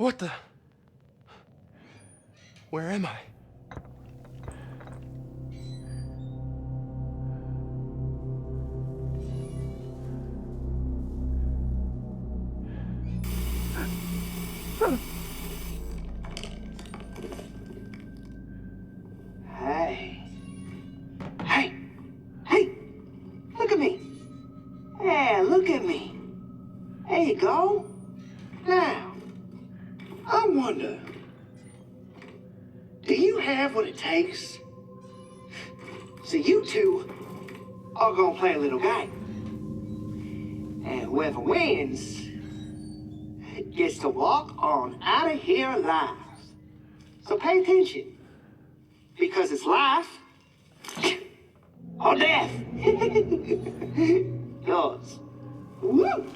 What the? Where am I? Hey. Hey. Hey. Look at me. Yeah, look at me. There you go. Now, I wonder, do you have what it takes? So you two are gonna play a little game. And whoever wins gets to walk on out of here alive. So pay attention. Because it's life or death. Yours. Woo!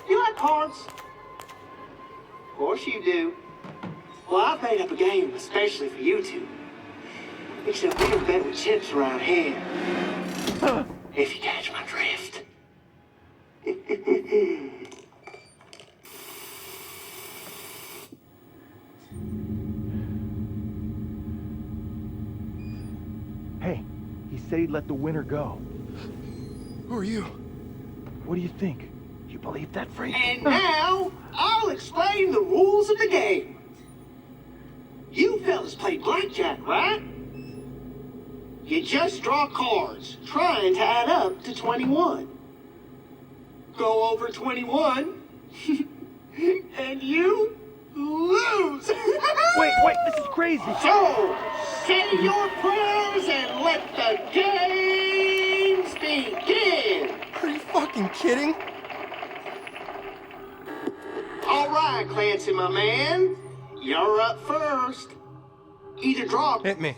You like cards? Of course you do. Well, I've made up a game especially for you two. Except we don't bet with chips around here. If you catch my drift. Hey, he said he'd let the winner go. Who are you? What do you think? You believe that, Frank? And now, I'll explain the rules of the game. You fellas play Blackjack, right? You just draw cards, trying to add up to 21. Go over 21, and you lose. Wait, this is crazy. So, say your prayers and let the games begin. Are you fucking kidding? All right, Clancy, my man. You're up first. Either draw. Hit me.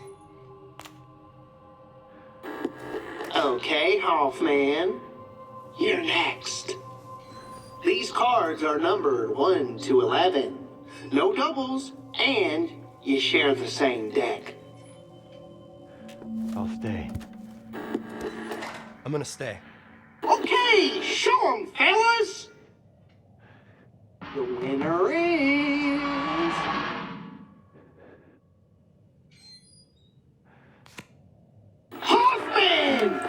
Okay, Hoffman. You're next. These cards are numbered 1 to 11. No doubles, and you share the same deck. I'll stay. I'm gonna stay. Okay, show 'em, fellas. The winner is... Hoffman!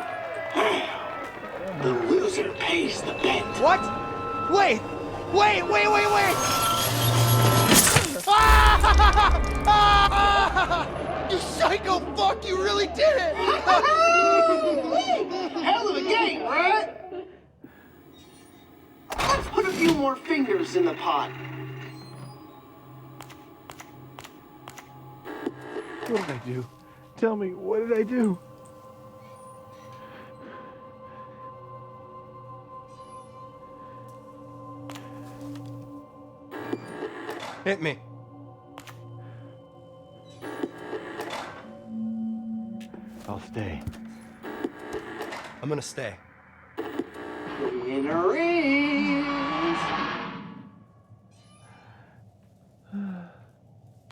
The loser pays the bet. What? Wait! Ah! You psycho fuck! You really did it! Hell of a game, right? Let's put a few more fingers in the pot. What did I do? Tell me, what did I do? Hit me. I'll stay. I'm gonna stay. The winner is...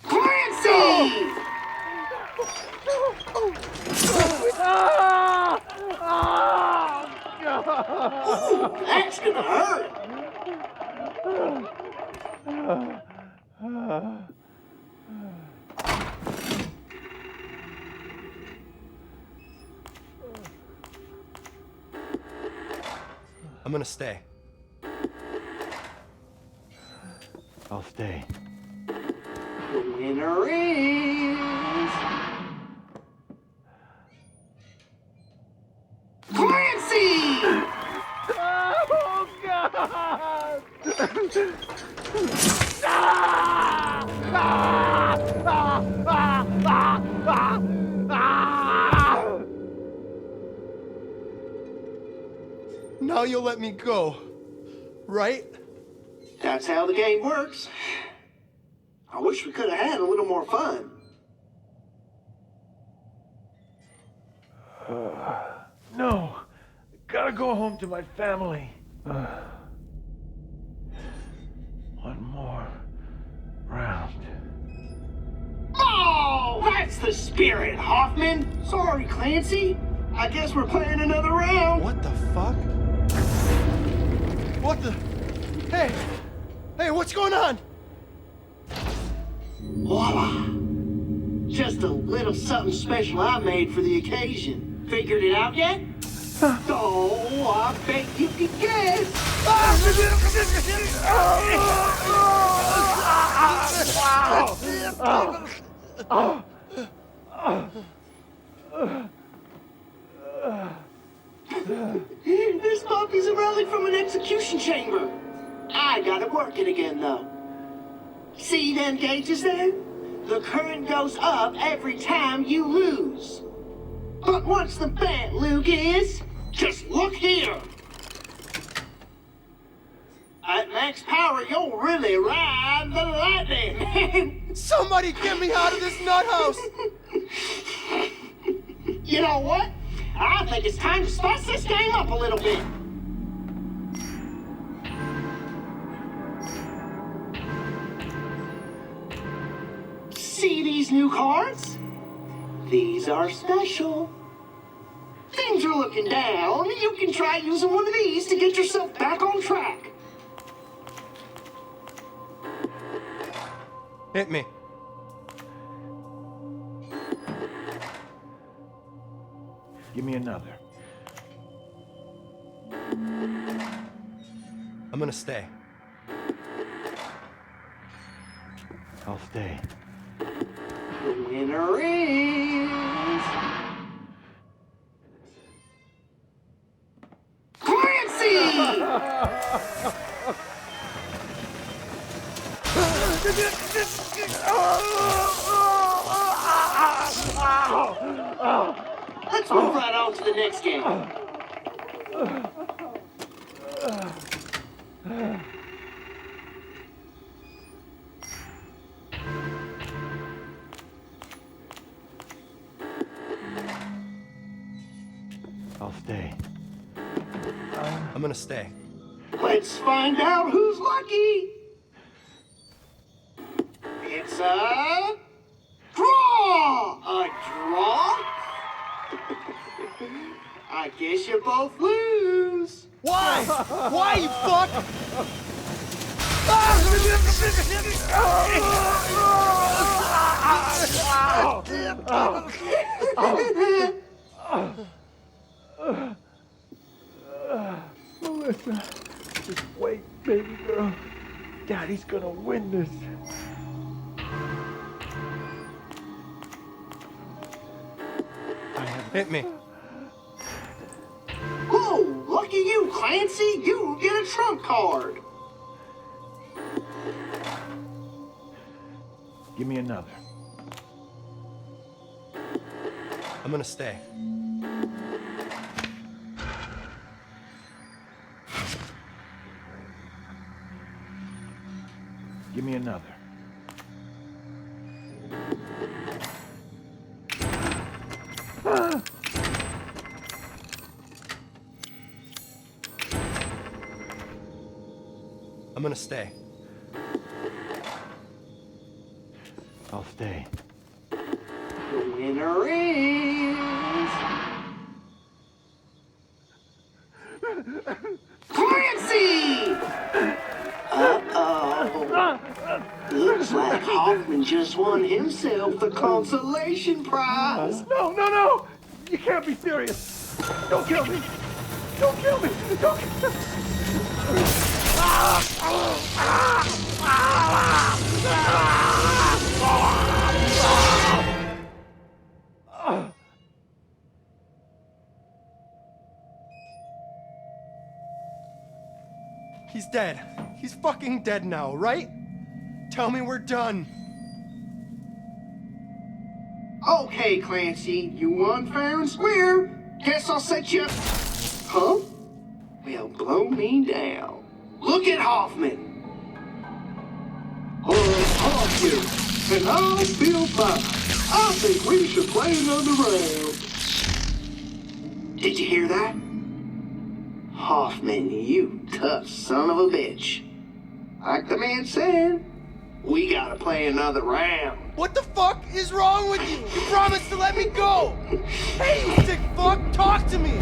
Clancy! Ooh, that's gonna hurt. I'm gonna stay. I'll stay. The winner is... Clancy! Oh, God! Now you'll let me go, right? That's how the game works. I wish we could have had a little more fun. No, gotta go home to my family. One more round. Oh, that's the spirit, Hoffman. Sorry, Clancy. I guess we're playing another round. What the fuck? What the? Hey! Hey, what's going on? Voila! Just a little something special I made for the occasion. Figured it out yet? Oh, I bet you can guess. This puppy's a relic from an execution chamber. I got it working again, though. See them gauges there? The current goes up every time you lose. But what's the bet, Luke, is? Just look here. At max power, you'll really ride the lightning. Somebody get me out of this nut house! You know what? I think it's time to spice this game up a little bit. See these new cards? These are special. Things are looking down. You can try using one of these to get yourself back on track. Hit me. Give me another. I'm gonna stay. I'll stay. The winner is... Clancy! Let's move right on to the next game. I'll stay. I'm gonna stay. Let's find out who's lucky. It's a draw! A draw? I guess you both lose. Why? Why, you fuck? Melissa, just wait, baby girl. Daddy's gonna win this. Hit me. Whoa, lucky you, Clancy. You get a trump card. Give me another. I'm gonna stay. Give me another. I'm gonna stay. I'll stay. The winner is... Clancy! Uh-oh. Looks like Hoffman just won himself the consolation prize. No, no, no! You can't be serious. Don't kill me. Don't kill me. Don't kill me. He's dead. He's fucking dead now, right? Tell me we're done. Okay, Clancy, you won fair and square. Guess I'll set you up. Huh? Well, blow me down. Look at Hoffman. Hoffman, and I feel fine. I think we should play another round. Did you hear that? Hoffman, you tough son of a bitch. Like the man said, we gotta play another round. What the fuck is wrong with you? You promised to let me go! Hey, you sick fuck, talk to me!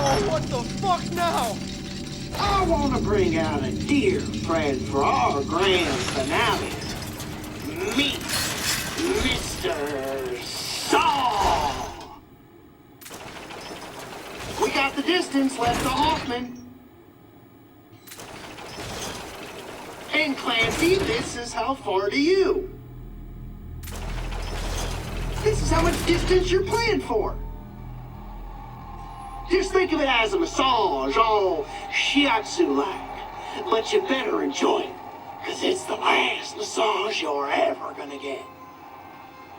Oh, what the fuck now? I want to bring out a dear friend for our grand finale. Meet Mr. Saw. We got the distance left to Hoffman. And Clancy, this is how far to you. This is how much distance you're playing for. Just think of it as a massage, all shiatsu-like. But you better enjoy it, because it's the last massage you're ever gonna get.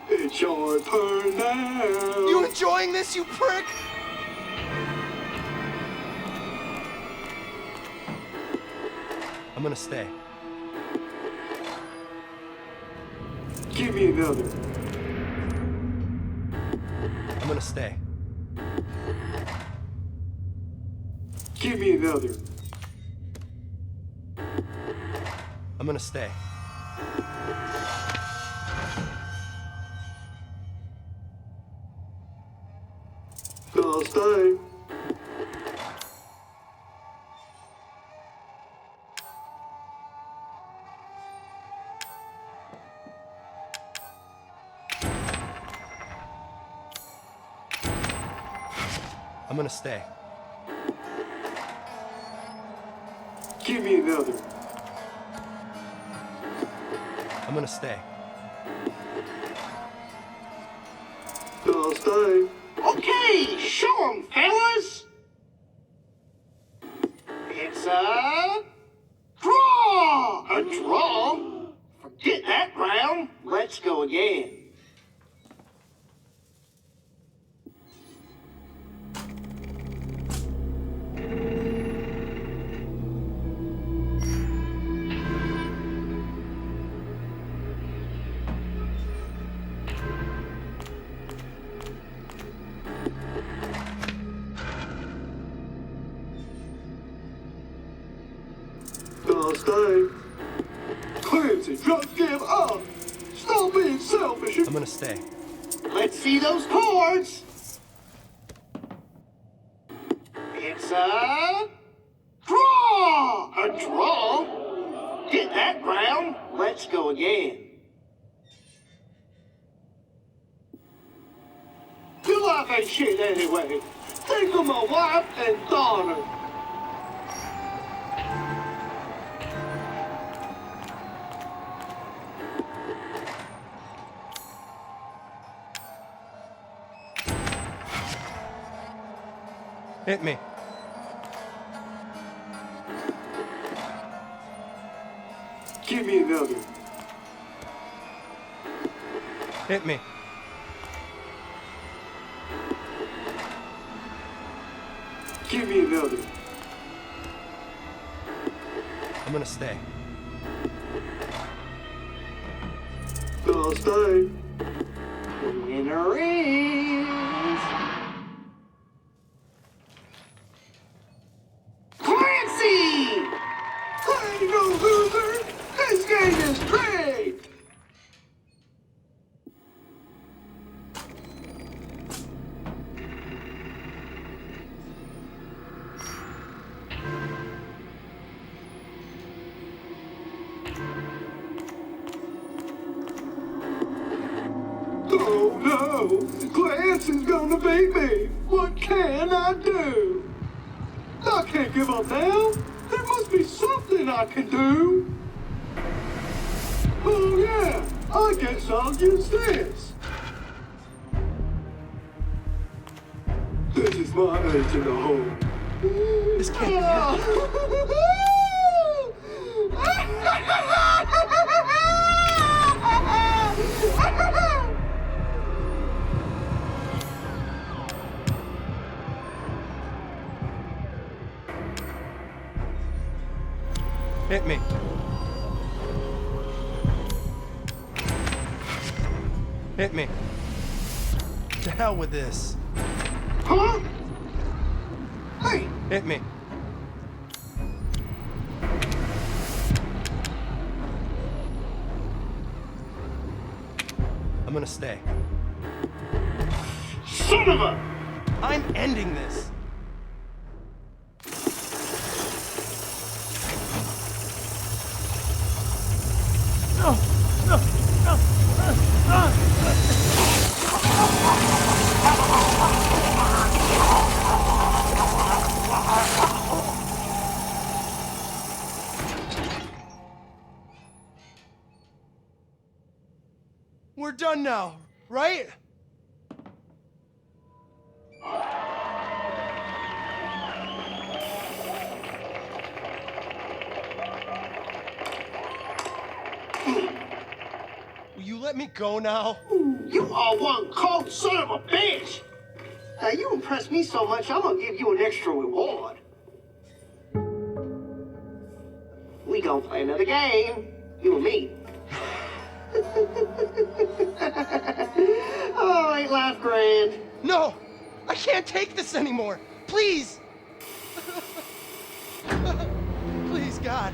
It's your turn now. You enjoying this, you prick? I'm gonna stay. Give me another. I'm gonna stay. Give me another. I'm gonna stay. I'll stay. I'm gonna stay. Give me another. I'm gonna stay. I'll stay. Okay, show 'em, fellas. It's a draw. A draw? Forget that round. Let's go again. I'll stay. Clancy, just give up. Stop being selfish. I'm gonna stay. Let's see those cards. It's a draw. A draw? Get that round. Let's go again. Your life ain't shit anyway. Think of my wife and daughter. Hit me. Give me another. Hit me. Give me another. I'm gonna stay. I'll stay. Winner is Clancy! I ain't no loser. This game is great. Oh no! Clancy's gonna beat me! What can I do? I can't give up now! There must be something I can do! Oh yeah! I guess I'll use this! This is my edge in the hole. This can't be happening. Hit me. Hit me. To hell with this. Huh? Hey! Hit me. I'm gonna stay. Son of a... I'm ending this. We're done now, right? Will you let me go now? You are one cold son of a bitch! Now, you impress me so much, I'm gonna give you an extra reward. We gonna play another game, you and me. Oh, ain't life grand? No! I can't take this anymore! Please! Please, God.